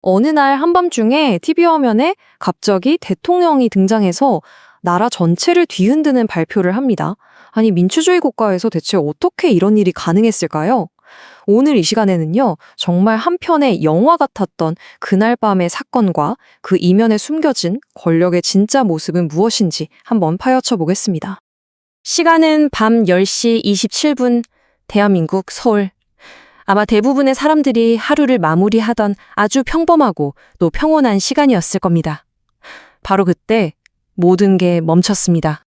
어느 날 한밤중에 TV 화면에 갑자기 대통령이 등장해서 나라 전체를 뒤흔드는 발표를 합니다. 아니, 민주주의 국가에서 대체 어떻게 이런 일이 가능했을까요? 오늘 이 시간에는요, 정말 한편의 영화 같았던 그날 밤의 사건과 그 이면에 숨겨진 권력의 진짜 모습은 무엇인지 한번 파헤쳐 보겠습니다. 시간은 밤 10시 27분, 대한민국 서울. 아마 대부분의 사람들이 하루를 마무리하던 아주 평범하고 또 평온한 시간이었을 겁니다. 바로 그때 모든 게 멈췄습니다.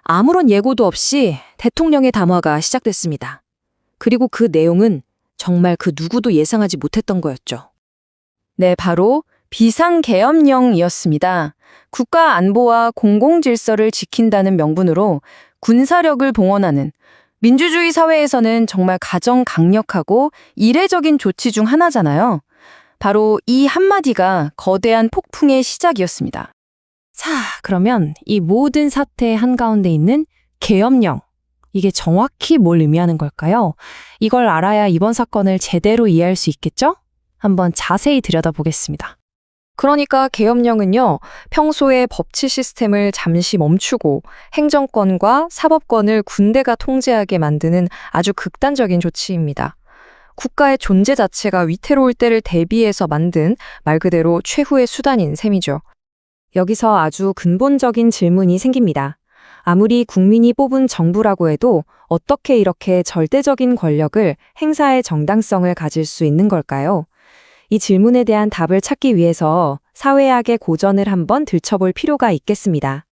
아무런 예고도 없이 대통령의談話가 시작됐습니다. 그리고 그 내용은 정말 그 누구도 예상하지 못했던 거였죠. 네, 바로 비상계엄령이었습니다. 국가 안보와 공공질서를 지킨다는 명분으로 군사력을 동원하는 민주주의 사회에서는 정말 가장 강력하고 이례적인 조치 중 하나잖아요. 바로 이 한마디가 거대한 폭풍의 시작이었습니다. 자, 그러면 이 모든 사태 한가운데 있는 계엄령, 이게 정확히 뭘 의미하는 걸까요? 이걸 알아야 이번 사건을 제대로 이해할 수 있겠죠? 한번 자세히 들여다보겠습니다. 그러니까 계엄령은요, 평소의 법치 시스템을 잠시 멈추고 행정권과 사법권을 군대가 통제하게 만드는 아주 극단적인 조치입니다. 국가의 존재 자체가 위태로울 때를 대비해서 만든 말 그대로 최후의 수단인 셈이죠. 여기서 아주 근본적인 질문이 생깁니다. 아무리 국민이 뽑은 정부라고 해도 어떻게 이렇게 절대적인 권력을 행사의 정당성을 가질 수 있는 걸까요? 이 질문에 대한 답을 찾기 위해서 사회학의 고전을 한번 들춰볼 필요가 있겠습니다.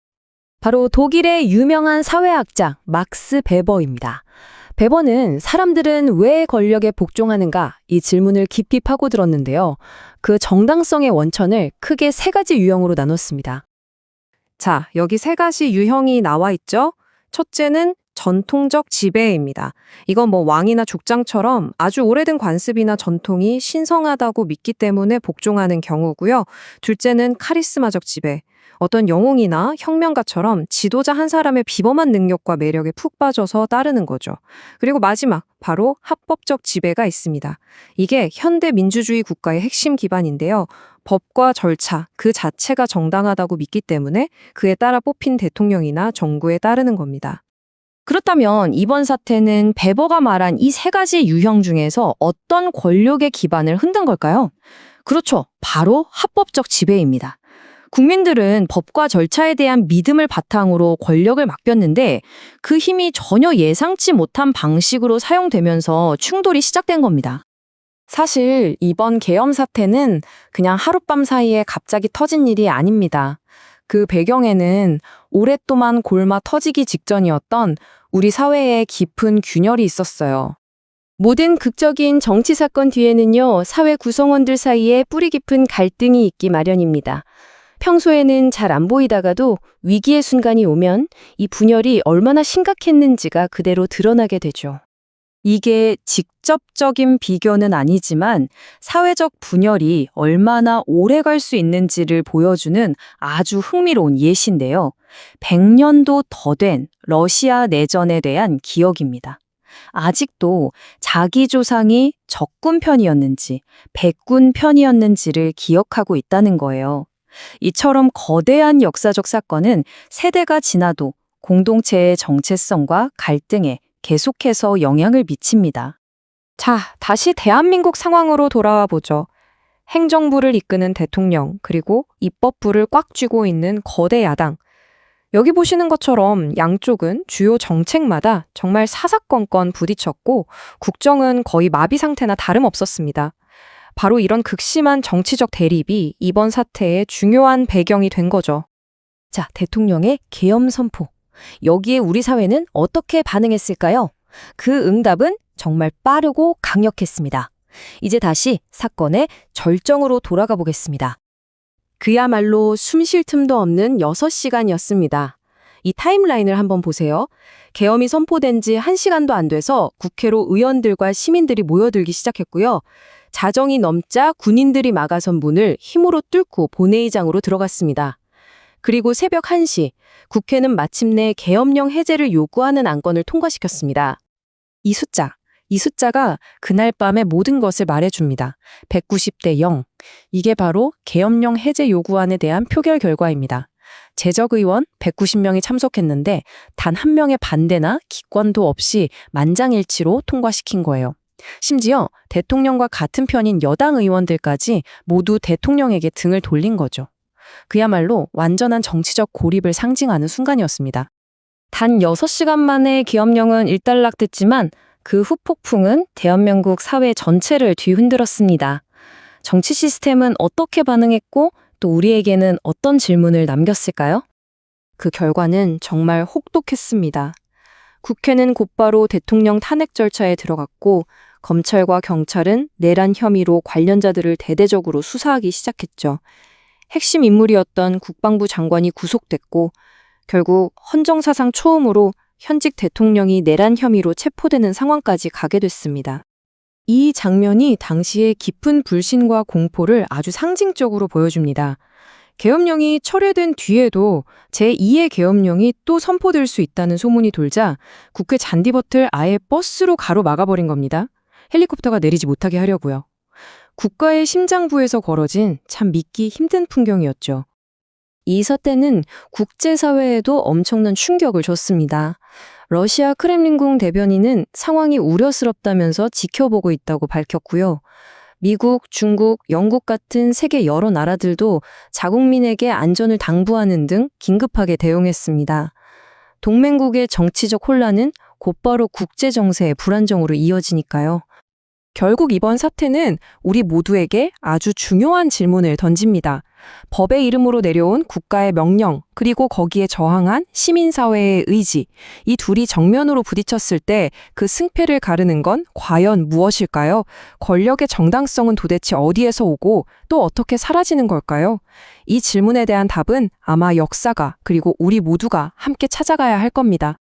바로 독일의 유명한 사회학자 막스 베버입니다. 베버는 사람들은 왜 권력에 복종하는가 이 질문을 깊이 파고들었는데요. 그 정당성의 원천을 크게 세 가지 유형으로 나눴습니다. 자, 여기 세 가지 유형이 나와 있죠? 첫째는 전통적 지배입니다. 이건 왕이나 족장처럼 아주 오래된 관습이나 전통이 신성하다고 믿기 때문에 복종하는 경우고요. 둘째는 카리스마적 지배. 어떤 영웅이나 혁명가처럼 지도자 한 사람의 비범한 능력과 매력에 푹 빠져서 따르는 거죠. 그리고 마지막, 바로 합법적 지배가 있습니다. 이게 현대 민주주의 국가의 핵심 기반인데요. 법과 절차, 그 자체가 정당하다고 믿기 때문에 그에 따라 뽑힌 대통령이나 정부에 따르는 겁니다. 그렇다면 이번 사태는 베버가 말한 이 세 가지 유형 중에서 어떤 권력의 기반을 흔든 걸까요? 그렇죠. 바로 합법적 지배입니다. 국민들은 법과 절차에 대한 믿음을 바탕으로 권력을 맡겼는데 그 힘이 전혀 예상치 못한 방식으로 사용되면서 충돌이 시작된 겁니다. 사실 이번 계엄 사태는 그냥 하룻밤 사이에 갑자기 터진 일이 아닙니다. 그 배경에는 오랫동안 골마 터지기 직전이었던 우리 사회의 깊은 균열이 있었어요. 모든 극적인 정치 사건 뒤에는요, 사회 구성원들 사이에 뿌리 깊은 갈등이 있기 마련입니다. 평소에는 잘 안 보이다가도 위기의 순간이 오면 이 분열이 얼마나 심각했는지가 그대로 드러나게 되죠. 이게 직접적인 비교는 아니지만 사회적 분열이 얼마나 오래 갈 수 있는지를 보여주는 아주 흥미로운 예시인데요. 100년도 더 된 러시아 내전에 대한 기억입니다. 아직도 자기 조상이 적군 편이었는지 백군 편이었는지를 기억하고 있다는 거예요. 이처럼 거대한 역사적 사건은 세대가 지나도 공동체의 정체성과 갈등에 계속해서 영향을 미칩니다. 자, 다시 대한민국 상황으로 돌아와 보죠. 행정부를 이끄는 대통령, 그리고 입법부를 꽉 쥐고 있는 거대 야당. 여기 보시는 것처럼 양쪽은 주요 정책마다 정말 사사건건 부딪혔고 국정은 거의 마비 상태나 다름없었습니다. 바로 이런 극심한 정치적 대립이 이번 사태의 중요한 배경이 된 거죠. 자, 대통령의 계엄 선포. 여기에 우리 사회는 어떻게 반응했을까요? 그 응답은 정말 빠르고 강력했습니다. 이제 다시 사건의 절정으로 돌아가 보겠습니다. 그야말로 숨 쉴 틈도 없는 6시간이었습니다. 이 타임라인을 한번 보세요. 계엄이 선포된 지 1시간도 안 돼서 국회로 의원들과 시민들이 모여들기 시작했고요. 자정이 넘자 군인들이 막아선 문을 힘으로 뚫고 본회의장으로 들어갔습니다. 그리고 새벽 1시, 국회는 마침내 계엄령 해제를 요구하는 안건을 통과시켰습니다. 이 숫자, 이 숫자가 그날 밤의 모든 것을 말해줍니다. 190대 0. 이게 바로 계엄령 해제 요구안에 대한 표결 결과입니다. 재적의원 190명이 참석했는데 단 한 명의 반대나 기권도 없이 만장일치로 통과시킨 거예요. 심지어 대통령과 같은 편인 여당 의원들까지 모두 대통령에게 등을 돌린 거죠. 그야말로 완전한 정치적 고립을 상징하는 순간이었습니다. 단 6시간 만에 계엄령은 일단락됐지만 그 후 폭풍은 대한민국 사회 전체를 뒤흔들었습니다. 정치 시스템은 어떻게 반응했고 또 우리에게는 어떤 질문을 남겼을까요? 그 결과는 정말 혹독했습니다. 국회는 곧바로 대통령 탄핵 절차에 들어갔고 검찰과 경찰은 내란 혐의로 관련자들을 대대적으로 수사하기 시작했죠. 핵심 인물이었던 국방부 장관이 구속됐고 결국 헌정사상 처음으로 현직 대통령이 내란 혐의로 체포되는 상황까지 가게 됐습니다. 이 장면이 당시의 깊은 불신과 공포를 아주 상징적으로 보여줍니다. 계엄령이 철회된 뒤에도 제2의 계엄령이 또 선포될 수 있다는 소문이 돌자 국회 잔디밭을 아예 버스로 가로막아버린 겁니다. 헬리콥터가 내리지 못하게 하려고요. 국가의 심장부에서 벌어진 참 믿기 힘든 풍경이었죠. 이 사태는 국제사회에도 엄청난 충격을 줬습니다. 러시아 크렘린궁 대변인은 상황이 우려스럽다면서 지켜보고 있다고 밝혔고요. 미국, 중국, 영국 같은 세계 여러 나라들도 자국민에게 안전을 당부하는 등 긴급하게 대응했습니다. 동맹국의 정치적 혼란은 곧바로 국제정세의 불안정으로 이어지니까요. 결국 이번 사태는 우리 모두에게 아주 중요한 질문을 던집니다. 법의 이름으로 내려온 국가의 명령, 그리고 거기에 저항한 시민사회의 의지, 이 둘이 정면으로 부딪혔을 때 그 승패를 가르는 건 과연 무엇일까요? 권력의 정당성은 도대체 어디에서 오고 또 어떻게 사라지는 걸까요? 이 질문에 대한 답은 아마 역사가 그리고 우리 모두가 함께 찾아가야 할 겁니다.